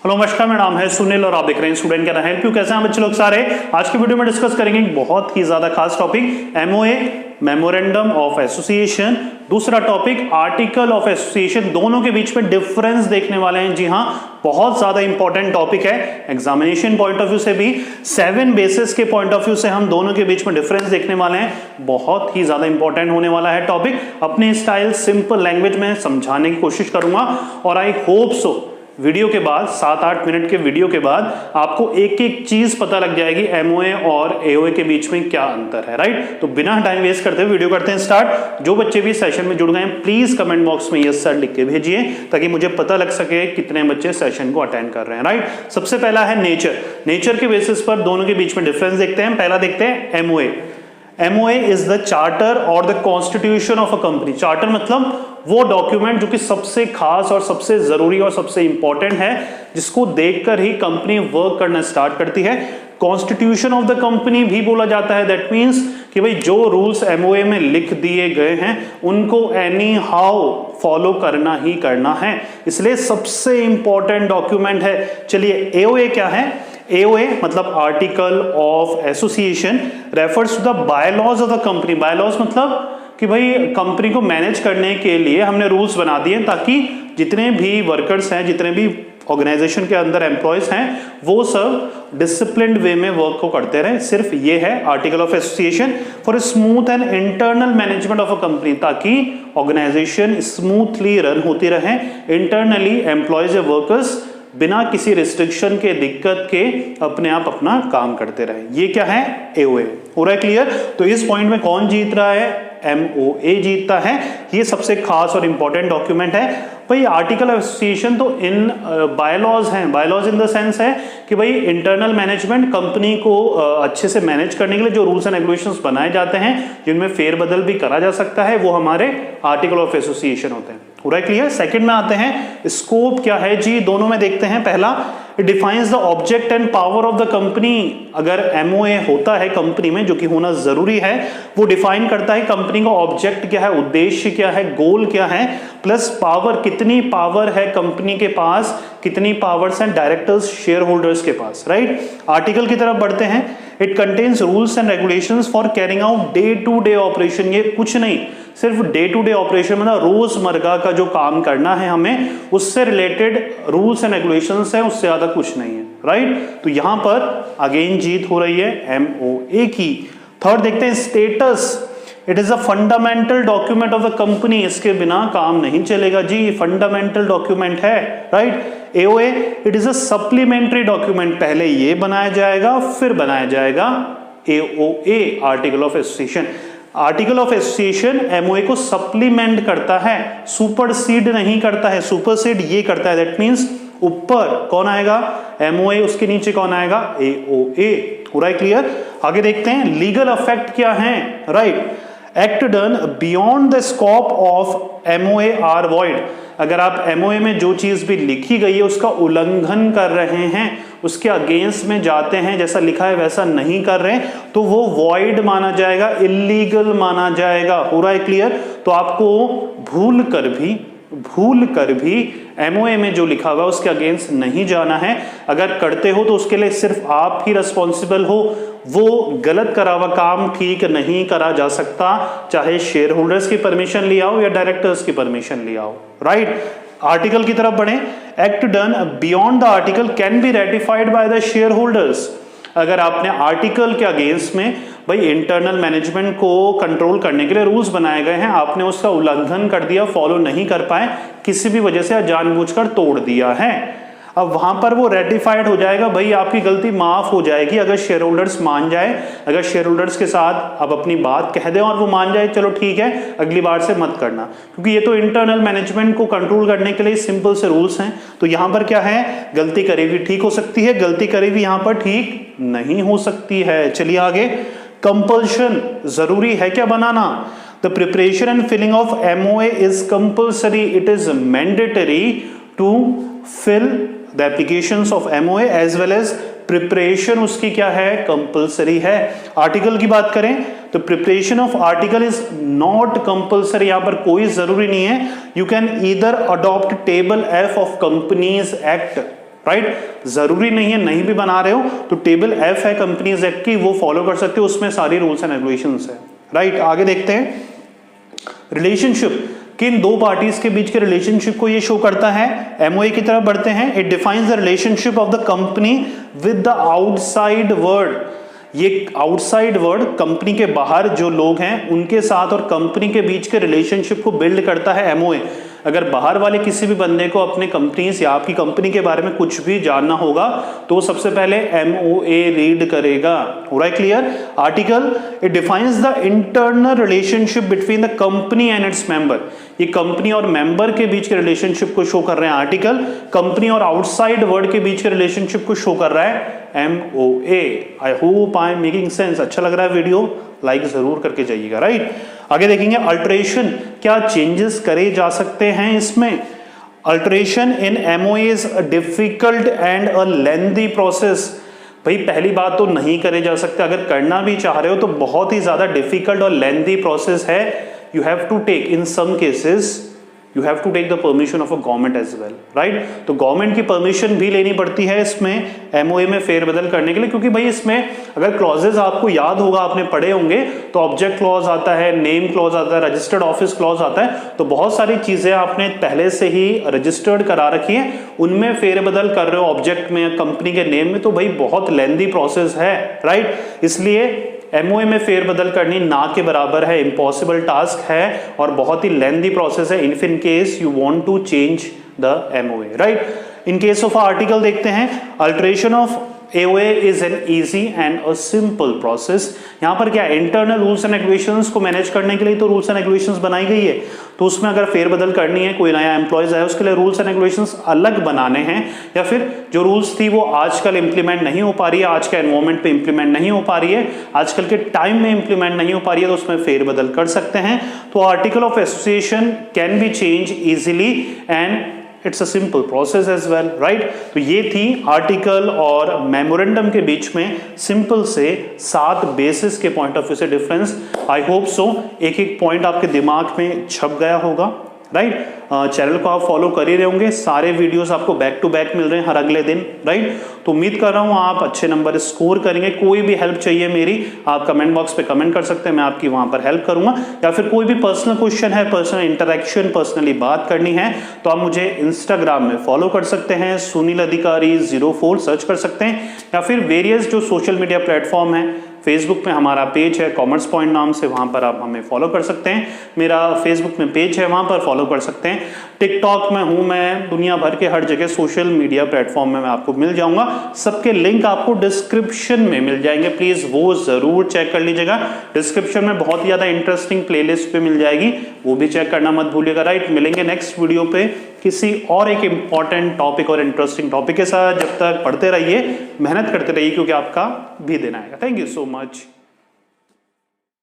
Hello नमस्कार, मेरा नाम है सुनील और आप देख रहे हैं student can I help you. कैसे हैं बच्चे लोग सारे? आज की वीडियो में डिस्कस करेंगे बहुत ही ज्यादा खास topic MOA, memorandum of association. दूसरा टॉपिक आर्टिकल ऑफ एसोसिएशन। दोनों के बीच में डिफरेंस देखने वाले हैं। जी हाँ, बहुत ज्यादा इंपॉर्टेंट टॉपिक है एग्जामिनेशन पॉइंट ऑफ व्यू से भी, 7 बेसिस के पॉइंट ऑफ व्यू से हम दोनों के बीच में डिफरेंस देखने वाले हैं। बहुत ही ज्यादा इंपॉर्टेंट होने वाला है टॉपिक। अपने स्टाइल सिंपल लैंग्वेज में समझाने की कोशिश करूंगा और आई होप सो वीडियो के बाद 7-8 मिनट के वीडियो के बाद आपको एक एक चीज पता लग जाएगी एमओए और एओए के बीच में क्या अंतर है। राइट, तो बिना टाइम वेस्ट करते हुए वीडियो करते हैं स्टार्ट। जो बच्चे भी सेशन में जुड़ गए हैं प्लीज कमेंट बॉक्स में यस सर लिख के भेजिए ताकि मुझे पता लग सके कितने बच्चे सेशन को अटेंड कर रहे हैं। राइट, सबसे पहला है नेचर। नेचर के बेसिस पर दोनों के बीच में डिफरेंस देखते हैं। पहला देखते हैं MOA. MOA is the charter or the constitution of a company। Charter मतलब वो डॉक्यूमेंट जो कि सबसे खास और सबसे जरूरी और सबसे इंपॉर्टेंट है, जिसको देखकर ही कंपनी वर्क करना स्टार्ट करती है। कॉन्स्टिट्यूशन ऑफ द कंपनी भी बोला जाता है। दैट मीन्स कि भाई जो रूल्स MOA में लिख दिए गए हैं उनको एनी हाउ फॉलो करना ही करना है, इसलिए सबसे इंपॉर्टेंट डॉक्यूमेंट है। चलिए AOA क्या है? AOA मतलब article of association refers to the bylaws of the company. Bylaws मतलब कि भाई कंपनी को मैनेज करने के लिए हमने रूल्स बना दिए ताकि जितने भी वर्कर्स हैं, जितने भी ऑर्गेनाइजेशन के अंदर एम्प्लॉयज हैं, वो सब डिसिप्लिन्ड वे में वर्क को करते रहे। सिर्फ ये है article of association for smooth and internal management of a company, ताकि ऑर्गेनाइजेशन स्मूथली रन होती रहे। इंटरनली एम्प्लॉयज या वर्कर्स बिना किसी रिस्ट्रिक्शन के, दिक्कत के अपने आप अपना काम करते रहे। ये क्या है? AOA। हो रहा है क्लियर? तो इस पॉइंट में कौन जीत रहा है? MOA जीतता है। ये सबसे खास और इंपॉर्टेंट डॉक्यूमेंट है। भाई आर्टिकल ऑफ एसोसिएशन तो इन बायलॉज हैं। बायलॉज इन द सेंस है कि भाई इंटरनल मैनेजमेंट, कंपनी को अच्छे से मैनेज करने के लिए जो रूल्स एंड रेगुलेशंस बनाए जाते हैं, जिनमें फेरबदल भी करा जा सकता है, वो हमारे आर्टिकल ऑफ एसोसिएशन होते हैं। पूरा क्लियर? सेकंड में आते हैं स्कोप क्या है जी। दोनों में देखते हैं। पहला, it defines the object and power of the company. अगर MOA होता है कंपनी में, जो कि होना जरूरी है, वो डिफाइन करता है कंपनी का ऑब्जेक्ट क्या है, उद्देश्य क्या है, गोल क्या है, प्लस पावर, कितनी पावर है कंपनी के पास, कितनी पावर्स हैं डायरेक्टर्स, शेयर होल्डर्स के पास। राइट, आर्टिकल की तरफ बढ़ते हैं। It contains rules and regulations for carrying out day to day operation. ये कुछ नहीं, सिर्फ डे टू डे ऑपरेशन मतलब रोजमर्रा का जो काम करना है हमें, उससे रिलेटेड रूल्स एंड रेगुलेशंस है, उससे ज्यादा कुछ नहीं है। राइट, तो यहां पर अगेन जीत हो रही है MOA की। थर्ड देखते हैं status. It is a fundamental document of the company. इसके बिना काम नहीं चलेगा जी, फंडामेंटल डॉक्यूमेंट है। Right, AOA it is a supplementary document. पहले ये बनाया जाएगा, फिर बनाया जाएगा AOA, article of association. Article of association MOA को सप्लीमेंट करता है, सुपरसीड नहीं करता है। सुपरसीड ये करता है, दैट मीन्स ऊपर कौन आएगा? MOA, उसके नीचे कौन आएगा? AOA। पूरा क्लियर? आगे देखते हैं लीगल अफेक्ट क्या है। Right, act done beyond the scope of MOA are void. अगर आप MOA में जो चीज भी लिखी गई है उसका उल्लंघन कर रहे हैं, उसके अगेंस्ट में जाते हैं, जैसा लिखा है वैसा नहीं कर रहे हैं, तो वो वॉइड माना जाएगा, इलीगल माना जाएगा। पूरा क्लियर? तो आपको भूल कर भी MOA में जो लिखा हुआ है उसके अगेंस्ट नहीं जाना है। अगर करते हो तो उसके लिए सिर्फ आप ही रिस्पॉन्सिबल हो। वो गलत करा हुआ काम ठीक नहीं करा जा सकता, चाहे शेयर होल्डर्स की परमिशन लिया हो या डायरेक्टर्स की परमिशन लिया हो। राइट, आर्टिकल की तरफ बढ़े। Act done beyond the article can be ratified by the share holders. अगर आपने आर्टिकल के अगेंस्ट में, भाई इंटरनल मैनेजमेंट को कंट्रोल करने के लिए रूल्स बनाए गए हैं, आपने उसका उल्लंघन कर दिया, फॉलो नहीं कर पाए, किसी भी वजह से जानबूझकर तोड़ दिया है, अब वहां पर वो रेटिफाइड हो जाएगा, भाई आपकी गलती माफ हो जाएगी अगर शेयर होल्डर्स मान जाए। अगर शेयर होल्डर्स के साथ आप अपनी बात कह दें और वो मान जाए, चलो ठीक है अगली बार से मत करना, क्योंकि ये तो इंटरनल मैनेजमेंट को कंट्रोल करने के लिए सिंपल से रूल्स हैं। तो यहां पर क्या है, गलती करी हुई ठीक हो सकती है, गलती करी हुई यहां पर ठीक नहीं हो सकती है। चलिए आगे, कंपल्शन जरूरी है क्या बनाना? The preparation and filling of MOA is compulsory. It is mandatory to fill the applications of MOA as well as preparation उसकी क्या है? कंपल्सरी है। आर्टिकल की बात करें तो preparation of article is not compulsory, यहां पर कोई जरूरी नहीं है। You can either adopt table F of companies act right? जरूरी नहीं है, नहीं भी बना रहे हो तो टेबल एफ है कंपनीज एक्ट की, वो फॉलो कर सकते हो, उसमें सारी रूल्स एंड रेगुलेशंस है, राइट? आगे देखते हैं रिलेशनशिप, किन दो पार्टीज के बीच के रिलेशनशिप को ये शो करता है। एमओए की तरफ बढ़ते हैं। It defines the relationship of the company with the outside world. ये आउटसाइड वर्ल्ड कंपनी के बाहर जो लोग हैं उनके साथ और कंपनी के बीच के रिलेशनशिप को बिल्ड करता है एमओए। अगर बाहर वाले किसी भी बंदे को अपने कंपनीज या आपकी कंपनी के बारे में कुछ भी जानना होगा तो सबसे पहले एमओए रीड करेगा। हो रहा है clear? Article, it defines the internal relationship between the company and its member. ये कंपनी और मेंबर के बीच के रिलेशनशिप को शो कर रहे हैं आर्टिकल। कंपनी और आउटसाइड वर्ल्ड के बीच के रिलेशनशिप को शो कर रहा है MOA. I hope I am making sense. अच्छा लग रहा है वीडियो? लाइक जरूर करके जाइएगा, राइट? आगे देखेंगे अल्टरेशन, क्या चेंजेस करे जा सकते हैं इसमें। Alteration in MOA is a difficult and a lengthy process. भाई पहली बात तो नहीं करे जा सकते, अगर करना भी चाह रहे हो तो बहुत ही ज्यादा डिफिकल्ट और लेंथी प्रोसेस है। You have to take in some cases you have to take the permission of a government as well, right? तो गवर्नमेंट की परमिशन भी लेनी पड़ती है इसमें एमओए में फेरबदल करने के लिए, क्योंकि भाई इसमें अगर क्लॉजेज आपको याद होगा, आपने पढ़े होंगे, तो ऑब्जेक्ट क्लॉज आता है, नेम क्लॉज आता है, रजिस्टर्ड ऑफिस क्लॉज आता है, तो बहुत सारी चीजें आपने पहले से ही रजिस्टर्ड करा रखी है, उनमें फेरबदल कर रहे हो ऑब्जेक्ट में या कंपनी के नेम में, तो भाई बहुत लेंथी प्रोसेस है, राइट? इसलिए एमओए में फेरबदल करनी ना के बराबर है, इम्पॉसिबल टास्क है और बहुत ही लेंथी प्रोसेस है if in case you want to change the MOA, right? In case of article देखते हैं, alteration of AOA is an easy and a simple process. यहां पर क्या इंटरनल रूल्स एंड रेगुलेशंस को मैनेज करने के लिए तो रूल्स एंड रेगुलेशंस बनाई गई है, तो उसमें अगर फेरबदल करनी है, कोई नया एम्प्लॉयज है, उसके लिए रूल्स एंड रेगुलेशंस अलग बनाने हैं, या फिर जो रूल्स थी वो आजकल इंप्लीमेंट नहीं हो पा रही है, आज के एनवायरमेंट पे इंप्लीमेंट नहीं हो पा रही है, आजकल के टाइम में इंप्लीमेंट नहीं हो पा रही है, तो उसमें फेरबदल कर सकते हैं। तो article of association can be change easily and it's a simple process as well, right? तो ये थी आर्टिकल और मेमोरेंडम के बीच में सिंपल से 7 बेसिस के पॉइंट ऑफ व्यू से डिफरेंस। आई होप सो एक एक पॉइंट आपके दिमाग में छप गया होगा, राइट? चैनल को आप फॉलो कर ही रहे होंगे, सारे वीडियोस आपको बैक टू बैक मिल रहे हैं हर अगले दिन, राइट? तो उम्मीद कर रहा हूं आप अच्छे नंबर स्कोर करेंगे। कोई भी हेल्प चाहिए मेरी, आप कमेंट बॉक्स पे कमेंट कर सकते हैं, मैं आपकी वहां पर हेल्प करूंगा, या फिर कोई भी पर्सनल क्वेश्चन है, पर्सनल इंटरेक्शन, पर्सनली बात करनी है, तो आप मुझे इंस्टाग्राम में फॉलो कर सकते हैं, सुनील अधिकारी 04 सर्च कर सकते हैं, या फिर वेरियस जो सोशल मीडिया प्लेटफॉर्म है, फेसबुक में हमारा पेज है कॉमर्स पॉइंट नाम से, वहां पर आप हमें फॉलो कर सकते हैं, मेरा फेसबुक में पेज है, वहां पर फॉलो कर सकते हैं। टिकटॉक में हूं मैं, दुनिया भर के हर जगह सोशल मीडिया प्लेटफॉर्म में मैं आपको मिल जाऊंगा, सबके लिंक आपको डिस्क्रिप्शन में मिल जाएंगे, प्लीज वो जरूर चेक कर लीजिएगा। डिस्क्रिप्शन में बहुत ही ज्यादा इंटरेस्टिंग प्लेलिस्ट पे मिल जाएगी, वो भी चेक करना मत भूलिएगा, राइट? मिलेंगे नेक्स्ट वीडियो पे किसी और एक इंपॉर्टेंट टॉपिक और इंटरेस्टिंग टॉपिक के साथ। जब तक पढ़ते रहिए, मेहनत करते रहिए, क्योंकि आपका भी दिन आएगा। Thank you so much.